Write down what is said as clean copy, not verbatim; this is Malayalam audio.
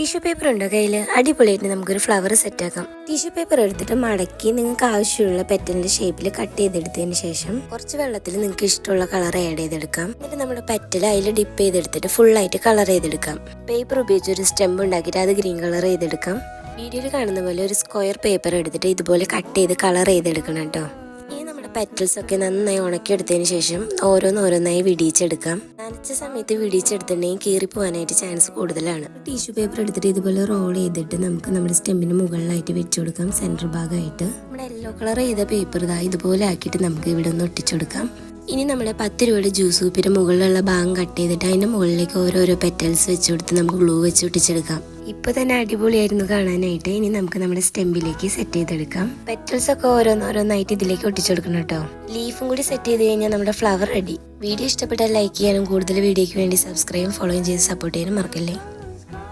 ടിഷ്യൂ പേപ്പർ ഉണ്ടോ കയ്യിൽ? അടിപൊളിയായിട്ട് നമുക്കൊരു ഫ്ലവർ സെറ്റ് ആക്കാം. ടിഷ്യൂ പേപ്പർ എടുത്തിട്ട് മടക്കി നിങ്ങൾക്ക് ആവശ്യമുള്ള പെറ്റലിന്റെ ഷേപ്പിൽ കട്ട് ചെയ്തെടുത്തതിന് ശേഷം കുറച്ച് വെള്ളത്തിൽ നിങ്ങൾക്ക് ഇഷ്ടമുള്ള കളർ ആഡ് ചെയ്തെടുക്കാം. എന്നിട്ട് നമ്മുടെ പെറ്റൽ അതിൽ ഡിപ്പ് ചെയ്തെടുത്തിട്ട് ഫുള്ളായിട്ട് കളർ ചെയ്തെടുക്കാം. പേപ്പർ ഉപയോഗിച്ച് ഒരു സ്റ്റെമ്പ് ഉണ്ടാക്കിയിട്ട് അത് ഗ്രീൻ കളർ ചെയ്തെടുക്കാം. വീഡിയോയിൽ കാണുന്ന പോലെ ഒരു സ്ക്വയർ പേപ്പർ എടുത്തിട്ട് ഇതുപോലെ കട്ട് ചെയ്ത് കളർ ചെയ്തെടുക്കണം കേട്ടോ. പെറ്റൽസ് ഒക്കെ നന്നായി ഉണക്കിയെടുത്തതിന് ശേഷം ഓരോന്നായി വിടിയിച്ചെടുക്കാം. നനച്ച സമയത്ത് വിടിയിച്ചെടുത്തിട്ടുണ്ടെങ്കിൽ കീറിപ്പോവാനായിട്ട് ചാൻസ് കൂടുതലാണ്. ടിഷ്യൂ പേപ്പർ എടുത്തിട്ട് ഇതുപോലെ റോൾ ചെയ്തിട്ട് നമുക്ക് നമ്മുടെ സ്റ്റെമ്പിന് മുകളിലായിട്ട് വെച്ചു കൊടുക്കാം. സെൻറ്റർ ഭാഗമായിട്ട് നമ്മുടെ യെല്ലോ കളർ ചെയ്ത പേപ്പർ ഇതുപോലെ ആക്കിയിട്ട് നമുക്ക് ഇവിടെ ഒന്ന് ഒട്ടിച്ചു കൊടുക്കാം. ഇനി നമ്മുടെ 10 രൂപയുടെ ജ്യൂസ് കുപ്പിയുടെ മുകളിലുള്ള ഭാഗം കട്ട് ചെയ്തിട്ട് അതിൻ്റെ മുകളിലേക്ക് ഓരോരോ പെറ്റൽസ് വെച്ച് കൊടുത്ത് നമുക്ക് ഗ്ലൂ വെച്ച് ഒട്ടിച്ചെടുക്കാം. ഇപ്പോൾ തന്നെ അടിപൊളിയായിരുന്നു കാണാനായിട്ട്. ഇനി നമുക്ക് നമ്മുടെ സ്റ്റെമ്പിലേക്ക് സെറ്റ് ചെയ്തെടുക്കാം. പെറ്റൽസ് ഒക്കെ ഓരോന്നായിട്ട് ഇതിലേക്ക് ഒട്ടിച്ചെടുക്കണം കേട്ടോ. ലീഫും കൂടി സെറ്റ് ചെയ്ത് കഴിഞ്ഞാൽ നമ്മുടെ ഫ്ലവർ റെഡി. വീഡിയോ ഇഷ്ടപ്പെട്ടാൽ ലൈക്ക് ചെയ്യാനും കൂടുതൽ വീഡിയോയ്ക്ക് വേണ്ടി സബ്സ്ക്രൈബും ഫോളോയും ചെയ്ത് സപ്പോർട്ട് ചെയ്യാനും മറക്കല്ലേ.